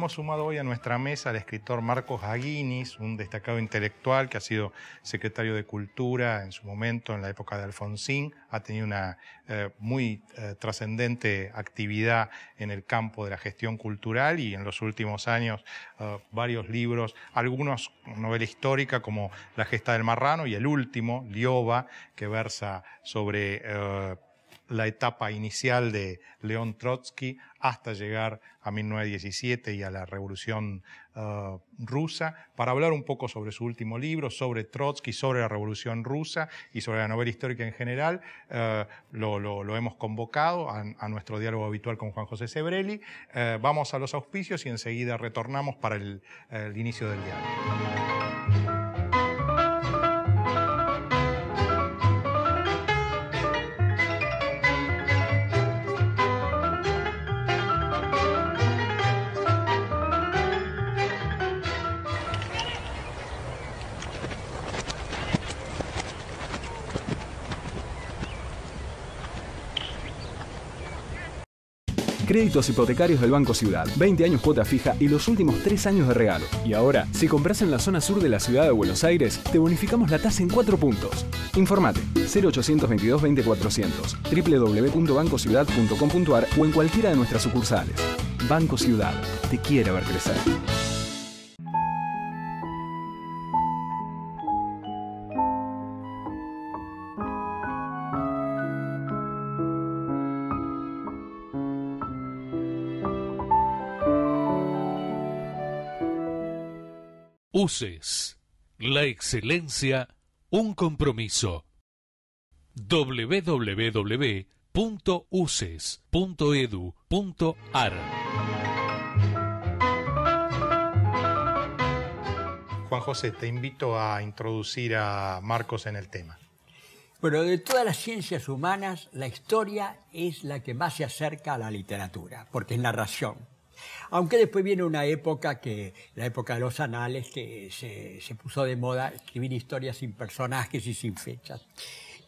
hemos sumado hoy a nuestra mesa al escritor Marcos Aguinis, un destacado intelectual que ha sido secretario de Cultura en su momento, en la época de Alfonsín. Ha tenido una muy trascendente actividad en el campo de la gestión cultural y en los últimos años varios libros, algunos novela histórica como La gesta del marrano y el último, Lioba, que versa sobre la etapa inicial de León Trotsky hasta llegar a 1917 y a la Revolución Rusa, para hablar un poco sobre su último libro, sobre Trotsky, sobre la Revolución Rusa y sobre la novela histórica en general. Lo hemos convocado a nuestro diálogo habitual con Juan José Sebrelli. Vamos a los auspicios y enseguida retornamos para el inicio del diálogo. Créditos hipotecarios del Banco Ciudad. 20 años cuota fija y los últimos 3 años de regalo. Y ahora, si compras en la zona sur de la ciudad de Buenos Aires, te bonificamos la tasa en 4 puntos. Informate 0822 20 400, www.bancociudad.com.ar o en cualquiera de nuestras sucursales. Banco Ciudad. Te quiere ver crecer. UCES, la excelencia, un compromiso. www.uces.edu.ar. Juan José, te invito a introducir a Marcos en el tema. Bueno, de todas las ciencias humanas, la historia es la que más se acerca a la literatura, porque es narración. Aunque después viene una época, la época de los anales, que se puso de moda escribir historias sin personajes y sin fechas.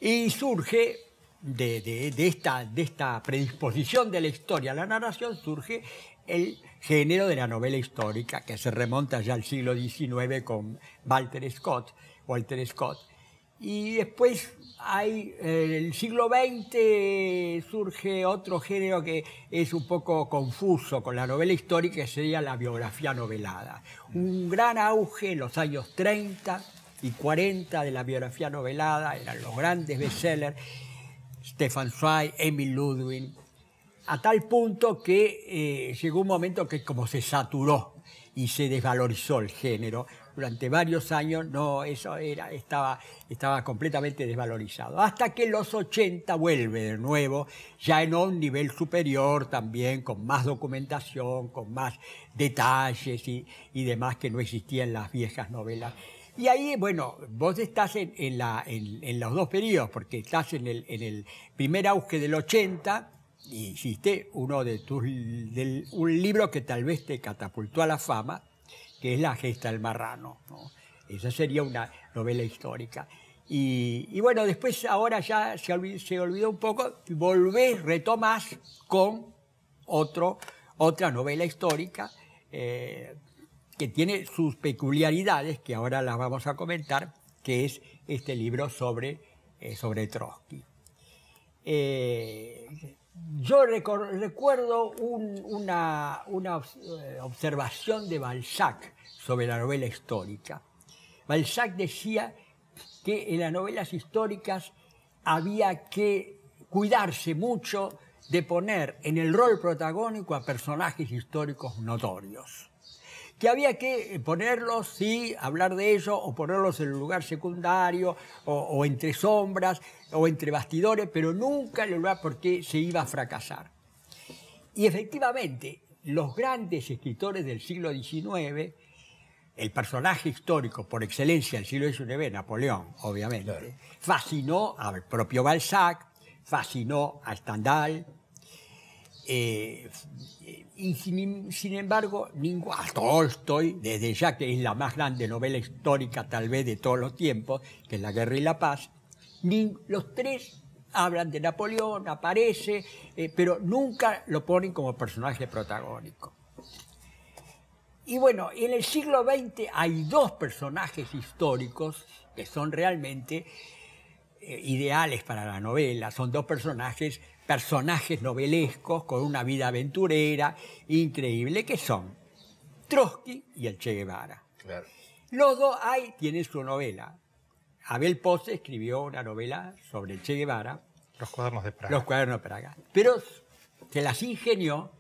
Y surge de esta predisposición de la historia a la narración, surge el género de la novela histórica, que se remonta ya al siglo XIX con Walter Scott. Y después en el siglo XX surge otro género que es un poco confuso con la novela histórica, que sería la biografía novelada. Un gran auge en los años 30 y 40 de la biografía novelada, eran los grandes bestsellers, Stefan Zweig, Emil Ludwig, a tal punto que llegó un momento que como se saturó y se desvalorizó el género. Durante varios años estaba completamente desvalorizado. Hasta que en los 80 vuelve de nuevo, ya en un nivel superior también, con más documentación, con más detalles y demás que no existían en las viejas novelas. Y ahí, bueno, vos estás en los dos periodos, porque estás en el primer auge del 80, y hiciste un libro que tal vez te catapultó a la fama, que es La gesta del marrano, ¿no? Esa sería una novela histórica. Y bueno, después ahora ya se olvidó un poco, retomás con otra novela histórica que tiene sus peculiaridades, que ahora las vamos a comentar, que es este libro sobre Trotsky. Yo recuerdo una observación de Balzac sobre la novela histórica. Balzac decía que en las novelas históricas había que cuidarse mucho de poner en el rol protagónico a personajes históricos notorios. Que había que ponerlos, sí, hablar de ellos, o ponerlos en un lugar secundario, o entre sombras, o entre bastidores, pero nunca en el lugar porque se iba a fracasar. Y efectivamente, los grandes escritores del siglo XIX, el personaje histórico por excelencia del siglo XIX, Napoleón, obviamente, claro, fascinó al propio Balzac, fascinó a Stendhal, y sin embargo, a Tolstoy, desde ya que es la más grande novela histórica tal vez de todos los tiempos, que es La guerra y la paz, los tres hablan de Napoleón, aparece, pero nunca lo ponen como personaje protagónico. Y bueno, en el siglo XX hay dos personajes históricos que son realmente ideales para la novela. Son dos personajes novelescos con una vida aventurera increíble, que son Trotsky y el Che Guevara. Claro. Los dos tienen su novela. Abel Posse escribió una novela sobre el Che Guevara. Los cuadernos de Praga. Los cuadernos de Praga. Pero se las ingenió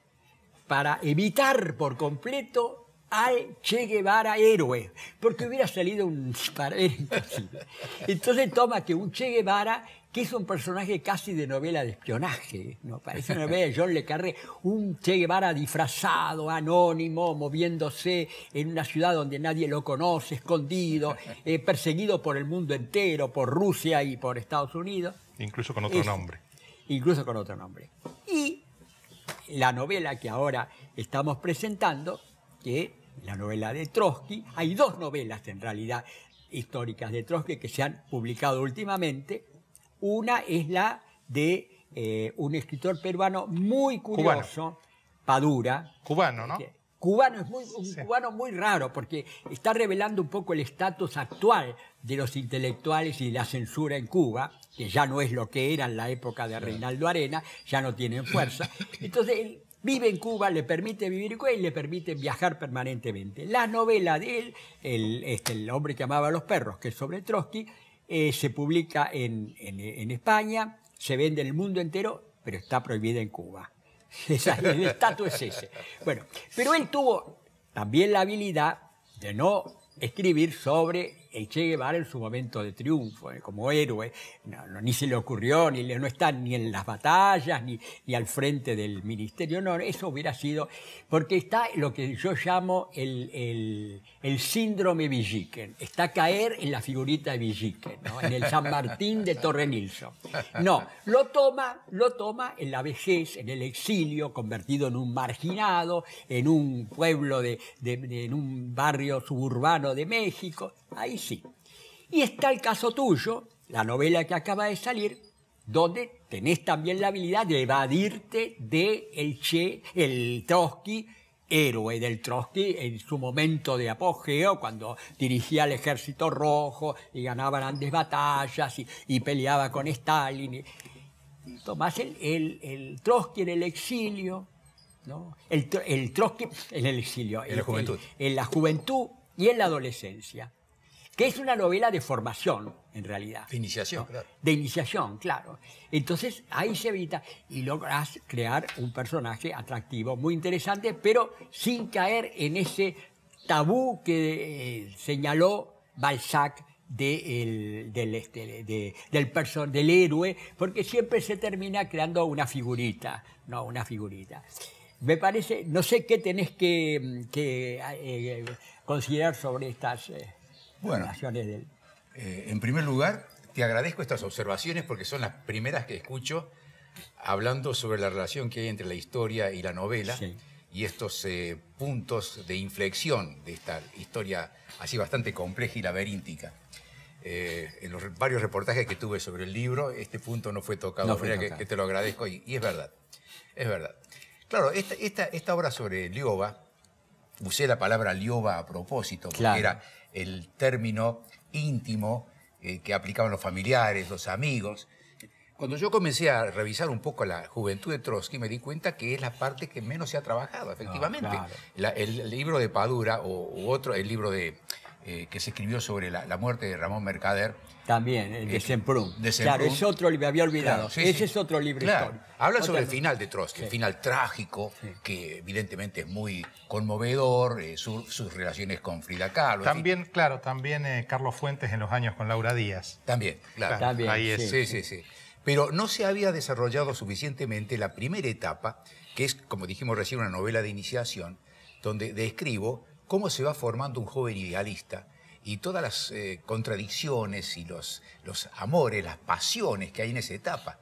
para evitar por completo al Che Guevara héroe, porque hubiera salido era imposible. Entonces toma que un Che Guevara, que es un personaje casi de novela de espionaje, ¿no? Parece una novela de John le Carré, un Che Guevara disfrazado, anónimo, moviéndose en una ciudad donde nadie lo conoce, escondido, perseguido por el mundo entero, por Rusia y por Estados Unidos. Incluso con otro nombre. Incluso con otro nombre. Y la novela que ahora estamos presentando, que la novela de Trotsky, hay dos novelas en realidad históricas de Trotsky que se han publicado últimamente. Una es la de un escritor peruano muy curioso, Padura. Cubano, ¿no? Cubano, es un cubano muy raro, porque está revelando un poco el estatus actual de los intelectuales y la censura en Cuba, que ya no es lo que era en la época de Reinaldo Arena, ya no tienen fuerza. Entonces él vive en Cuba, le permite vivir en Cuba y le permite viajar permanentemente. La novela de él, el hombre que amaba a los perros, que es sobre Trotsky, se publica en España, se vende en el mundo entero, pero está prohibida en Cuba. El estatus es ese. Bueno, pero él tuvo también la habilidad de no escribir sobre el Che Guevara en su momento de triunfo, como héroe. Ni se le ocurrió, no está ni en las batallas, ni al frente del ministerio. No, eso hubiera sido... Porque está lo que yo llamo el síndrome Villiquen. Está caer en la figurita de Villiquen, ¿no? En el San Martín de Torre Nilsson. No, lo toma en la vejez, en el exilio, convertido en un marginado, en un pueblo en un barrio suburbano de México. Ahí sí. Y está el caso tuyo, la novela que acaba de salir, donde tenés también la habilidad de evadirte de el Trotsky, héroe del Trotsky en su momento de apogeo, cuando dirigía al Ejército Rojo y ganaba grandes batallas y peleaba con Stalin. Tomás el Trotsky en el exilio, ¿no? El Trotsky en el exilio. En la juventud. En la juventud y en la adolescencia. Que es una novela de formación, en realidad. De iniciación, ¿no? Claro. De iniciación, claro. Entonces, ahí se evita y logras crear un personaje atractivo, muy interesante, pero sin caer en ese tabú que señaló Balzac del héroe, porque siempre se termina creando una figurita, ¿no? Una figurita. Me parece, no sé qué tenés que considerar sobre estas... Bueno, en primer lugar, te agradezco estas observaciones porque son las primeras que escucho hablando sobre la relación que hay entre la historia y la novela, sí, y estos puntos de inflexión de esta historia así bastante compleja y laberíntica. En los varios reportajes que tuve sobre el libro, este punto no fue tocado, que te lo agradezco y es verdad, es verdad. Claro, esta obra sobre Lioba, usé la palabra Lioba a propósito, porque claro, era el término íntimo que aplicaban los familiares, los amigos. Cuando yo comencé a revisar un poco la juventud de Trotsky, me di cuenta que es la parte que menos se ha trabajado, efectivamente. No, claro. El libro de Padura, el libro que se escribió sobre la muerte de Ramón Mercader. También, el de Semprún. Claro, es otro, me había olvidado. Claro, sí, ese es otro libro histórico. Habla sobre el final de Trotsky, el final trágico, que evidentemente es muy conmovedor, sus relaciones con Frida Kahlo. También, claro, también Carlos Fuentes en Los años con Laura Díaz. También, claro. También, ahí es. Sí. Pero no se había desarrollado suficientemente la primera etapa, que es, como dijimos recién, una novela de iniciación, donde describo cómo se va formando un joven idealista y todas las contradicciones y los amores, las pasiones que hay en esa etapa.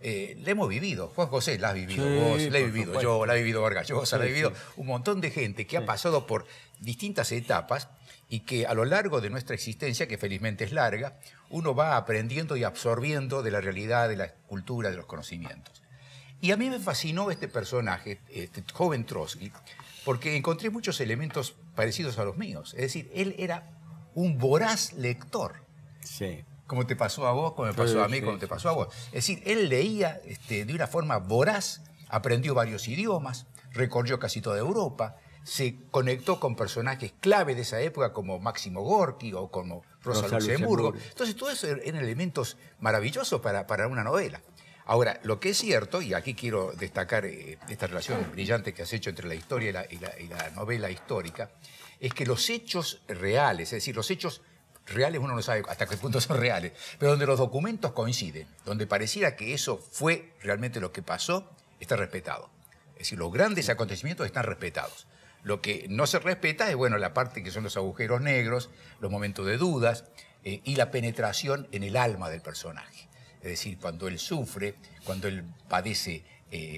La hemos vivido. Juan José, la has vivido vos, la he vivido supuesto. Yo, la he vivido Vargas Llosa, la he vivido un montón de gente que ha pasado por distintas etapas y que a lo largo de nuestra existencia, que felizmente es larga, uno va aprendiendo y absorbiendo de la realidad, de la cultura, de los conocimientos. Y a mí me fascinó este personaje, este joven Trotsky, porque encontré muchos elementos parecidos a los míos. Es decir, él era un voraz lector. Sí. Como te pasó a vos, como me pasó a mí, Sí, como te pasó a vos. Es decir, él leía de una forma voraz, aprendió varios idiomas, recorrió casi toda Europa, se conectó con personajes clave de esa época como Máximo Gorki o como Rosa Luxemburgo. Entonces, todo eso eran elementos maravillosos para una novela. Ahora, lo que es cierto, y aquí quiero destacar esta relación brillante que has hecho entre la historia y la novela histórica, es que los hechos reales, es decir, los hechos reales uno no sabe hasta qué punto son reales, pero donde los documentos coinciden, donde pareciera que eso fue realmente lo que pasó, está respetado. Es decir, los grandes acontecimientos están respetados. Lo que no se respeta es, bueno, la parte que son los agujeros negros, los momentos de dudas y la penetración en el alma del personaje. Es decir, cuando él sufre, cuando él padece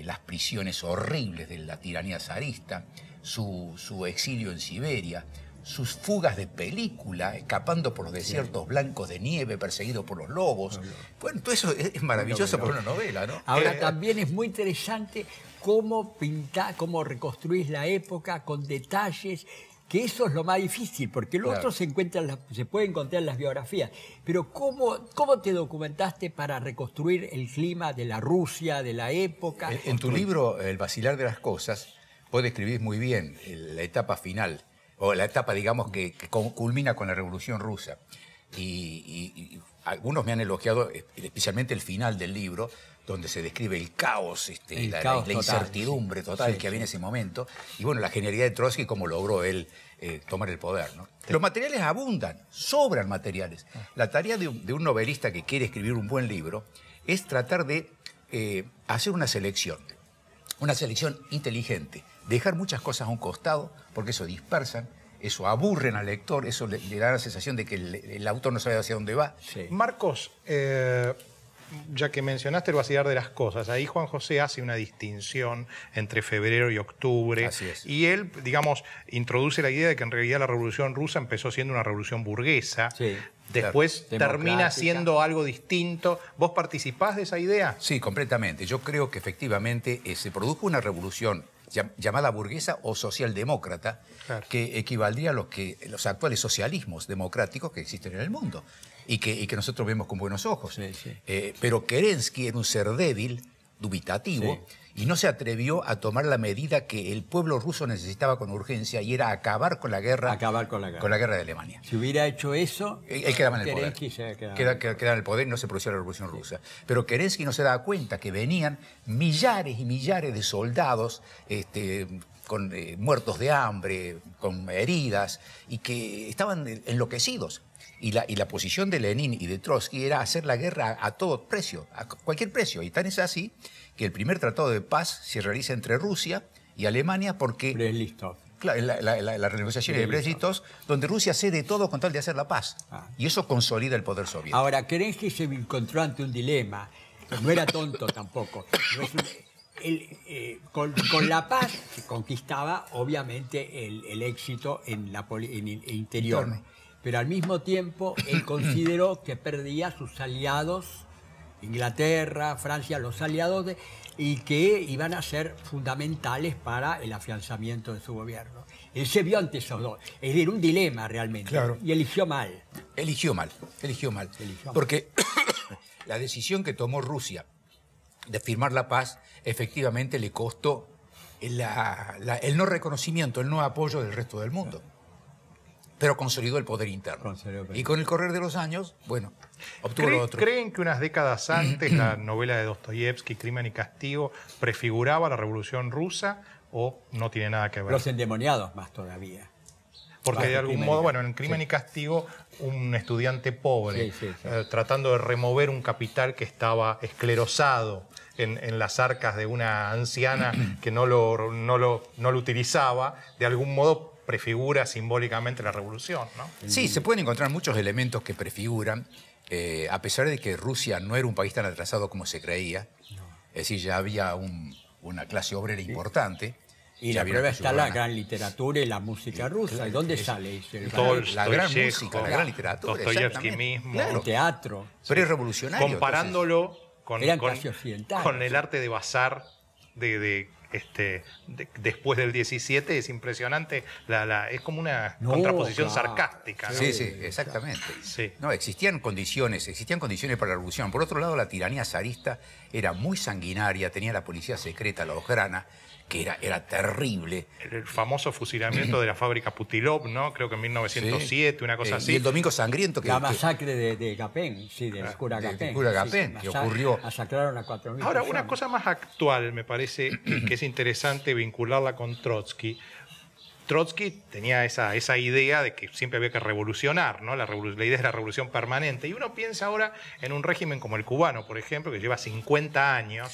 las prisiones horribles de la tiranía zarista, su exilio en Siberia, sus fugas de película, escapando por los desiertos blancos de nieve, perseguido por los lobos. Bueno, todo eso es maravilloso para una novela, ¿no? Ahora también es muy interesante cómo pintar, cómo reconstruís la época con detalles, que eso es lo más difícil, porque lo otro se puede encontrar en las biografías. Pero ¿cómo te documentaste para reconstruir el clima de la Rusia, de la época? En tu libro, El vacilar de las cosas, vos describís muy bien la etapa final, o la etapa, digamos, que culmina con la Revolución Rusa. Y algunos me han elogiado, especialmente el final del libro, donde se describe el caos, la incertidumbre total que había en ese momento. Y bueno, la genialidad de Trotsky, cómo logró él tomar el poder, ¿no? Los materiales abundan, sobran materiales. La tarea de un novelista que quiere escribir un buen libro es tratar de hacer una selección inteligente, dejar muchas cosas a un costado, porque eso dispersan, eso aburren al lector, eso le da la sensación de que el autor no sabe hacia dónde va. Sí. Marcos, ya que mencionaste el vacilar de las cosas, ahí Juan José hace una distinción entre febrero y octubre. Así es. Y él, digamos, introduce la idea de que en realidad la Revolución Rusa empezó siendo una revolución burguesa. Sí. Después termina siendo algo distinto. ¿Vos participás de esa idea? Sí, completamente. Yo creo que efectivamente se produjo una revolución llamada burguesa o socialdemócrata, claro, que equivaldría a los actuales socialismos democráticos que existen en el mundo y que nosotros vemos con buenos ojos. Sí, sí. Pero Kerensky era un ser débil, dubitativo, sí, y no se atrevió a tomar la medida que el pueblo ruso necesitaba con urgencia, y era acabar con la guerra, con la guerra de Alemania. Si hubiera hecho eso, él quedaba en el poder. Quedaba en el poder y no se producía la Revolución Rusa. Pero Kerensky no se daba cuenta que venían millares y millares de soldados con muertos de hambre, con heridas, y que estaban enloquecidos. Y la posición de Lenin y de Trotsky era hacer la guerra a todo precio, a cualquier precio. Y tan es así que el primer tratado de paz se realiza entre Rusia y Alemania porque... Brest-Litov. Claro, la renegociación de Brest-Litov, donde Rusia cede todo con tal de hacer la paz. Y eso consolida el poder soviético. Ahora, Kerensky se encontró ante un dilema. No era tonto tampoco. Con la paz se conquistaba, obviamente, el éxito en el interior. Pero al mismo tiempo él consideró que perdía sus aliados, Inglaterra, Francia, los aliados, y que iban a ser fundamentales para el afianzamiento de su gobierno. Él se vio ante esos dos. Era un dilema realmente. Claro. Y eligió mal. Eligió mal. Porque la decisión que tomó Rusia de firmar la paz efectivamente le costó el no reconocimiento, el no apoyo del resto del mundo. Pero consolidó el poder interno. Y con el correr de los años, bueno, obtuvo lo otro. ¿Creen que unas décadas antes la novela de Dostoyevsky, Crimen y Castigo, prefiguraba la Revolución Rusa o no tiene nada que ver? Los endemoniados más todavía. Porque de algún modo, bueno, en Crimen y Castigo, un estudiante pobre, tratando de remover un capital que estaba esclerosado en las arcas de una anciana que no lo utilizaba, de algún modo prefigura simbólicamente la revolución, ¿no? Sí, se pueden encontrar muchos elementos que prefiguran, a pesar de que Rusia no era un país tan atrasado como se creía. No. Es decir, ya había una clase obrera importante. Y la prueba está la gran literatura y la música rusa. ¿Y dónde sale? La gran música, la gran literatura. Dostoyevsky mismo. Claro. El teatro. Pero es revolucionario. Eran casi occidentales. con el arte de bazar después del 17 es impresionante. Es como una contraposición sarcástica, ¿no? Sí, sí, exactamente. Sí. No, existían condiciones para la revolución. Por otro lado, la tiranía zarista era muy sanguinaria, tenía la policía secreta, la Ojrana, que era terrible. El famoso fusilamiento de la fábrica Putilov, ¿no? Creo que en 1907, una cosa así. Y el Domingo Sangriento. La masacre de Gapén, del cura Gapén. Del cura Gapén, que ocurrió. Masacraron a 4.000 Ahora, personas. una cosa más actual, me parece que es interesante vincularla con Trotsky. Trotsky tenía esa idea de que siempre había que revolucionar, ¿no? La idea es la revolución permanente. Y uno piensa ahora en un régimen como el cubano, por ejemplo, que lleva 50 años,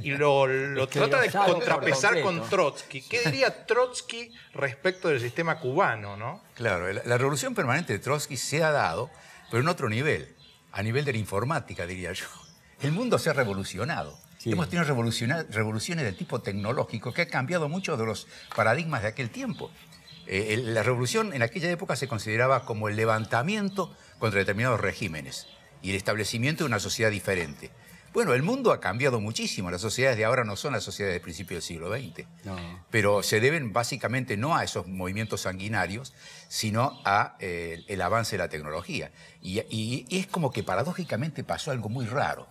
y lo trata de contrapesar con Trotsky. ¿Qué diría Trotsky respecto del sistema cubano, no? Claro, la revolución permanente de Trotsky se ha dado, pero en otro nivel, a nivel de la informática, diría yo. El mundo se ha revolucionado. Sí. Hemos tenido revoluciones de tipo tecnológico que han cambiado muchos de los paradigmas de aquel tiempo. La revolución en aquella época se consideraba como el levantamiento contra determinados regímenes y el establecimiento de una sociedad diferente. Bueno, el mundo ha cambiado muchísimo. Las sociedades de ahora no son las sociedades del principio del siglo XX. No. Pero se deben básicamente no a esos movimientos sanguinarios, sino a el avance de la tecnología. Y es como que paradójicamente pasó algo muy raro.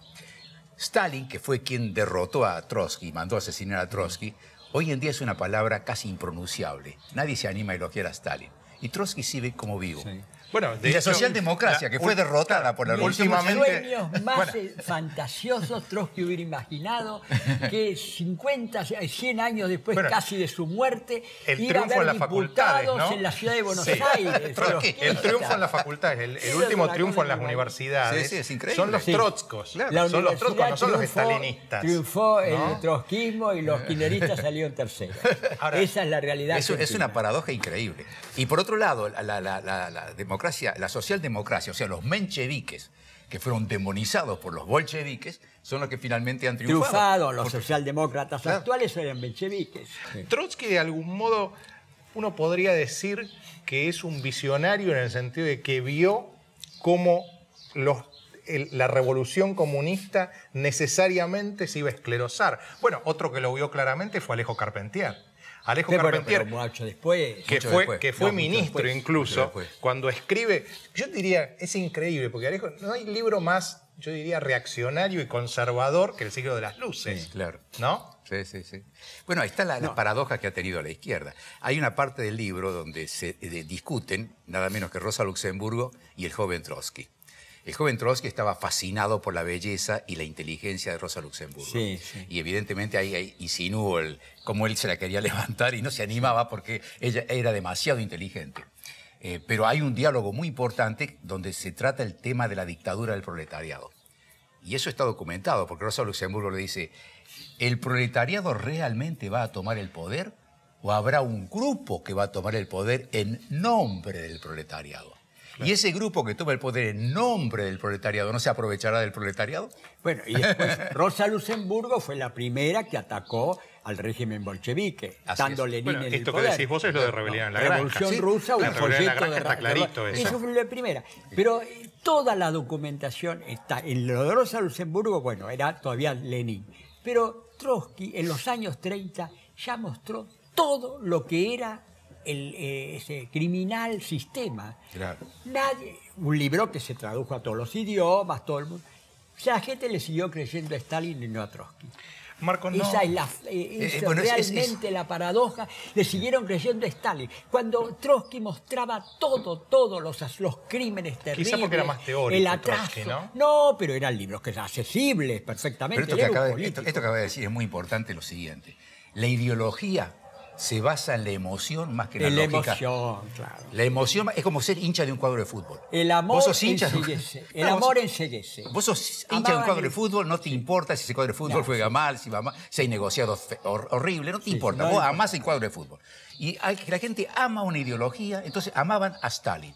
Stalin, que fue quien derrotó a Trotsky, mandó a asesinar a Trotsky, hoy en día es una palabra casi impronunciable. Nadie se anima a elogiar a Stalin. Y Trotsky sigue como vivo. Sí. Bueno, y la socialdemocracia, que fue derrotada por la revolución. Últimamente, los sueños más fantasiosos Trotsky hubiera imaginado que 100 años después casi de su muerte, iba a haber diputados, ¿no? En la ciudad de Buenos Aires. El triunfo en las facultades, el último triunfo en las universidades, es increíble. Son los trotskos, son los trotskos, no son los stalinistas. Triunfó el trotskismo y los kirchneristas salieron terceros. Ahora, esa es la realidad. Es una paradoja increíble. Y por otro lado, la democracia, la socialdemocracia, o sea, los mencheviques, que fueron demonizados por los bolcheviques, son los que finalmente han triunfado. Los socialdemócratas actuales eran mencheviques. Trotsky, de algún modo, uno podría decir que es un visionario en el sentido de que vio cómo la revolución comunista necesariamente se iba a esclerosar. Bueno, otro que lo vio claramente fue Alejo Carpentier. Alejo Carpentier, que fue ministro incluso, cuando escribe, yo diría, es increíble, porque Alejo, no hay libro más, yo diría, reaccionario y conservador que El siglo de las luces. Sí, claro. ¿No? Sí. Bueno, ahí está la paradoja que ha tenido la izquierda. Hay una parte del libro donde se discuten, nada menos que Rosa Luxemburgo y el joven Trotsky. El joven Trotsky estaba fascinado por la belleza y la inteligencia de Rosa Luxemburgo. Sí. Y evidentemente ahí insinuó cómo él se la quería levantar y no se animaba porque ella era demasiado inteligente. Pero hay un diálogo muy importante donde se trata el tema de la dictadura del proletariado. Y eso está documentado porque Rosa Luxemburgo le dice, ¿el proletariado realmente va a tomar el poder o habrá un grupo que va a tomar el poder en nombre del proletariado? ¿Y ese grupo que toma el poder en nombre del proletariado no se aprovechará del proletariado? Bueno, y después Rosa Luxemburgo fue la primera que atacó al régimen bolchevique, estando Lenin en el poder. Esto que decís vos es lo de Rebelión en la Granja. Revolución Rusa, un folleto de está clarito eso. Eso fue la primera. Pero toda la documentación está. En lo de Rosa Luxemburgo, bueno, era todavía Lenin. Pero Trotsky, en los años 30, ya mostró todo lo que era ese criminal sistema. Claro. Un libro que se tradujo a todos los idiomas, todo el mundo. O sea, la gente le siguió creyendo a Stalin y no a Trotsky. Marco, no. Esa es realmente la paradoja. Le siguieron creyendo a Stalin. Cuando Trotsky mostraba todos los crímenes terribles. Quizá porque era más teórico. El atraso. Trotsky, ¿no? No, pero eran libros que eran accesibles perfectamente. Pero esto que acaba de decir es muy importante lo siguiente. La ideología se basa en la emoción más que en la lógica. Emoción, claro. La emoción es como ser hincha de un cuadro de fútbol. El amor enseguece. El amor enseguece. Vos sos hincha de un cuadro de fútbol, no te importa si ese cuadro de fútbol juega mal, si va mal, si hay negociados horribles, no te importa. Vos amás el cuadro de fútbol. Y la gente ama una ideología, entonces amaban a Stalin.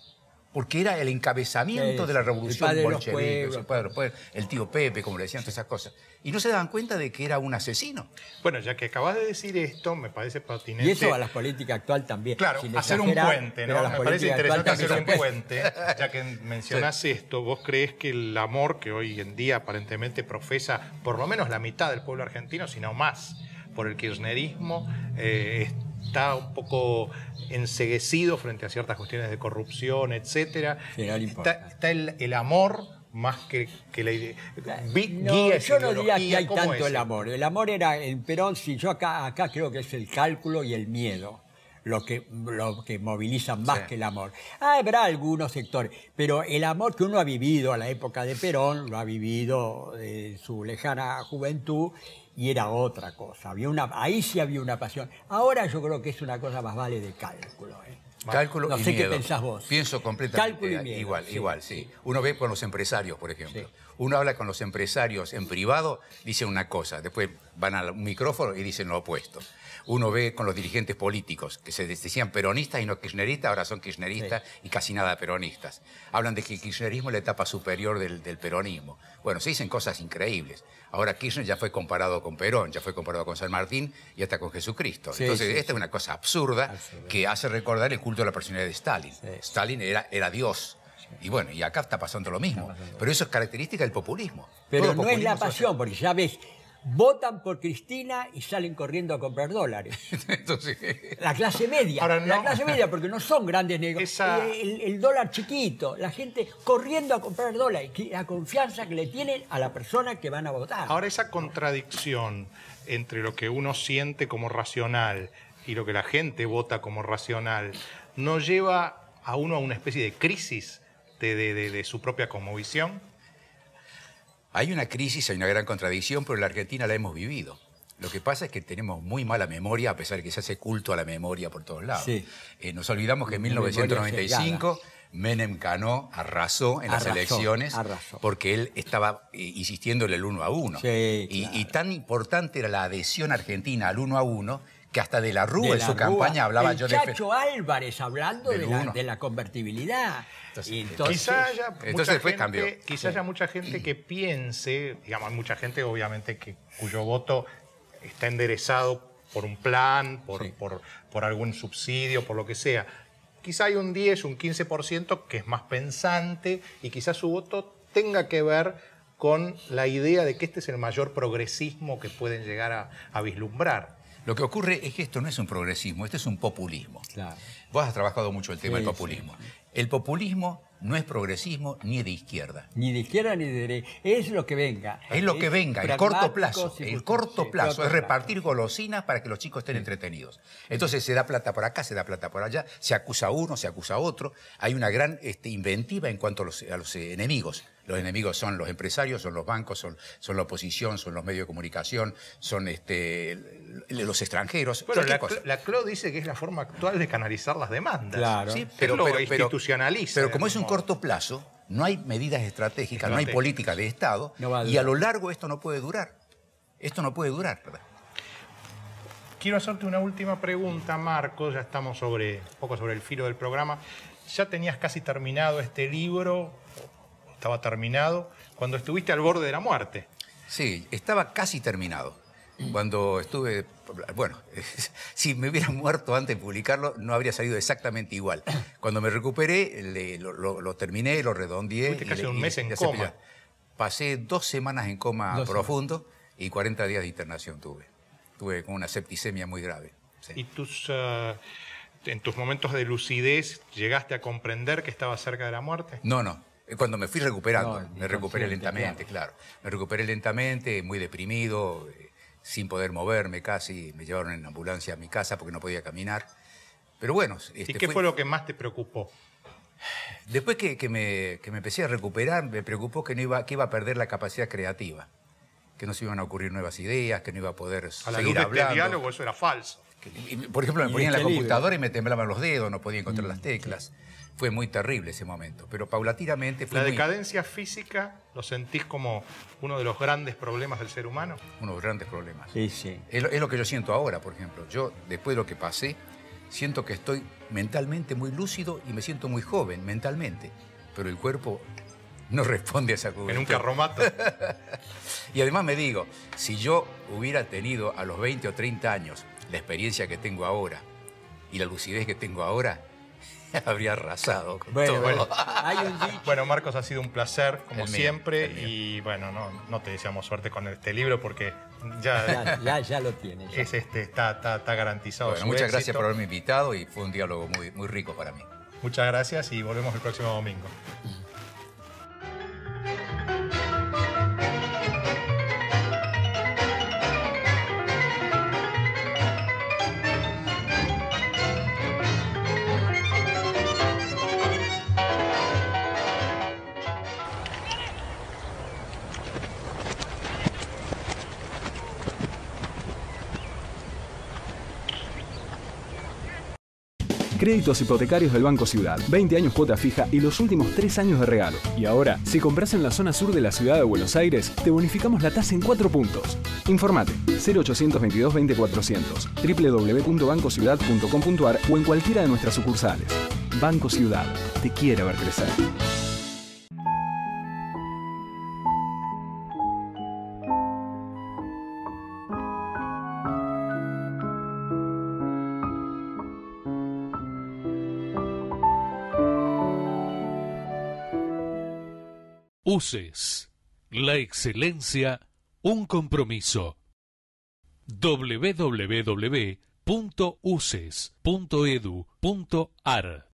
porque era el encabezamiento de la revolución bolchevique, el padre de los pueblos, el tío Pepe, como le decían, todas esas cosas. Y no se daban cuenta de que era un asesino. Bueno, ya que acabas de decir esto, me parece pertinente... Y eso a la política actual también. Claro, hacer un puente, ¿no? Me parece interesante hacer un puente, ya que mencionás esto. ¿Vos creés que el amor que hoy en día aparentemente profesa por lo menos la mitad del pueblo argentino, sino más, por el kirchnerismo, está un poco enceguecido frente a ciertas cuestiones de corrupción, etcétera? Está el amor más que la idea. Yo no diría que hay tanto el amor. El amor era en Perón, si yo acá creo que es el cálculo y el miedo lo que movilizan más que el amor. Habrá algunos sectores, pero el amor que uno ha vivido a la época de Perón, lo ha vivido en su lejana juventud, y era otra cosa. Ahí sí había una pasión. Ahora yo creo que es una cosa más vale de cálculo. Cálculo no y sé miedo. qué pensás vos. Pienso completamente Cálculo y miedo, igual, sí. Uno ve con los empresarios, por ejemplo. Sí. Uno habla con los empresarios en privado, dicen una cosa, después van al micrófono y dicen lo opuesto. Uno ve con los dirigentes políticos, que se decían peronistas y no kirchneristas, ahora son kirchneristas y casi nada peronistas. Hablan de que el kirchnerismo es la etapa superior del peronismo. Bueno, se dicen cosas increíbles. Ahora Kirchner ya fue comparado con Perón, ya fue comparado con San Martín y hasta con Jesucristo. Entonces, esta es una cosa absurda que hace recordar el culto de la personalidad de Stalin. Stalin era Dios. Y bueno, y acá está pasando lo mismo. Pero eso es característica del populismo. Pero no es la pasión, porque ya ves, votan por Cristina y salen corriendo a comprar dólares. Entonces, la clase media. Ahora, no. La clase media, porque no son grandes negocios. El dólar chiquito, la gente corriendo a comprar dólares. La confianza que le tienen a la persona que van a votar. Ahora, esa contradicción entre lo que uno siente como racional y lo que la gente vota como racional, ¿no lleva a uno a una especie de crisis de su propia cosmovisión? Hay una crisis, hay una gran contradicción, pero en la Argentina la hemos vivido. Lo que pasa es que tenemos muy mala memoria, a pesar de que se hace culto a la memoria por todos lados. Sí. Nos olvidamos que en 1995 Menem ganó, arrasó en las elecciones, porque él estaba insistiendo en el 1 a 1. Sí, y tan importante era la adhesión argentina al 1 a 1, que hasta de la Rúa en su campaña hablaba yo de... Chacho Álvarez hablando de la convertibilidad. Quizá haya haya mucha gente que piense, digamos, hay mucha gente obviamente cuyo voto está enderezado por un plan, por algún subsidio, por lo que sea. Quizá hay un 10, un 15% que es más pensante y quizás su voto tenga que ver con la idea de que este es el mayor progresismo que pueden llegar a vislumbrar. Lo que ocurre es que esto no es un progresismo, este es un populismo. Claro. Vos has trabajado mucho el tema del populismo. Sí. El populismo no es progresismo ni de izquierda. Ni de izquierda ni de derecha. Es lo que venga. Es lo que venga, el corto plazo. El corto plazo es repartir golosinas para que los chicos estén entretenidos. Entonces se da plata por acá, se da plata por allá, se acusa a uno, se acusa a otro. Hay una gran inventiva en cuanto a los enemigos. Los enemigos son los empresarios, son los bancos, son la oposición, son los medios de comunicación, son los extranjeros. Bueno, la CLO dice que es la forma actual de canalizar las demandas. Claro. Sí, pero institucionaliza. Pero como es un corto plazo, no hay medidas estratégicas, no hay política de Estado, y a lo largo esto no puede durar. Esto no puede durar, ¿verdad? Quiero hacerte una última pregunta, Marcos. Ya estamos un poco sobre el filo del programa. ¿Ya tenías casi terminado este libro? ¿Estaba terminado cuando estuviste al borde de la muerte? Sí, estaba casi terminado. Cuando estuve... Bueno, si me hubiera muerto antes de publicarlo, no habría salido exactamente igual. Cuando me recuperé, lo terminé, lo redondeé. Fuiste casi un mes en coma. Pasé 2 semanas en coma profundo y 40 días de internación tuve. Tuve con una septicemia muy grave. Sí. ¿Y en tus momentos de lucidez llegaste a comprender que estabas cerca de la muerte? No. Cuando me fui recuperando, me recuperé lentamente, claro. Me recuperé lentamente, muy deprimido, sin poder moverme casi. Me llevaron en ambulancia a mi casa porque no podía caminar. Pero bueno... ¿Y qué fue lo que más te preocupó? Después que me empecé a recuperar, me preocupó que iba a perder la capacidad creativa. Que no se iban a ocurrir nuevas ideas, que no iba a poder seguir hablando. A la luz de diálogo eso era falso. Por ejemplo, me ponía en la computadora y me temblaban los dedos, no podía encontrar las teclas. Fue muy terrible ese momento, pero paulatinamente fue ¿La decadencia física lo sentís como uno de los grandes problemas del ser humano? Uno de los grandes problemas. Sí. Es lo que yo siento ahora, por ejemplo. Yo, después de lo que pasé, siento que estoy mentalmente muy lúcido y me siento muy joven mentalmente, pero el cuerpo no responde a esa juventud. En un carromato. Y además me digo, si yo hubiera tenido a los 20 o 30 años la experiencia que tengo ahora y la lucidez que tengo ahora, habría arrasado con todo. Bueno, Hay un dicho. bueno, Marcos, ha sido un placer, como El mío, siempre. el mío. Y bueno, no te deseamos suerte con este libro porque ya, Ya lo tiene. ya. está garantizado. Bueno, su muchas gracias éxito. por haberme invitado y fue un diálogo muy, muy rico para mí. Muchas gracias y volvemos el próximo domingo. Créditos hipotecarios del Banco Ciudad. 20 años cuota fija y los últimos 3 años de regalo. Y ahora, si compras en la zona sur de la ciudad de Buenos Aires, te bonificamos la tasa en 4 puntos. Informate 0822 20 400, www.bancociudad.com.ar o en cualquiera de nuestras sucursales. Banco Ciudad. Te quiere ver crecer. UCES, la excelencia, un compromiso. www.uces.edu.ar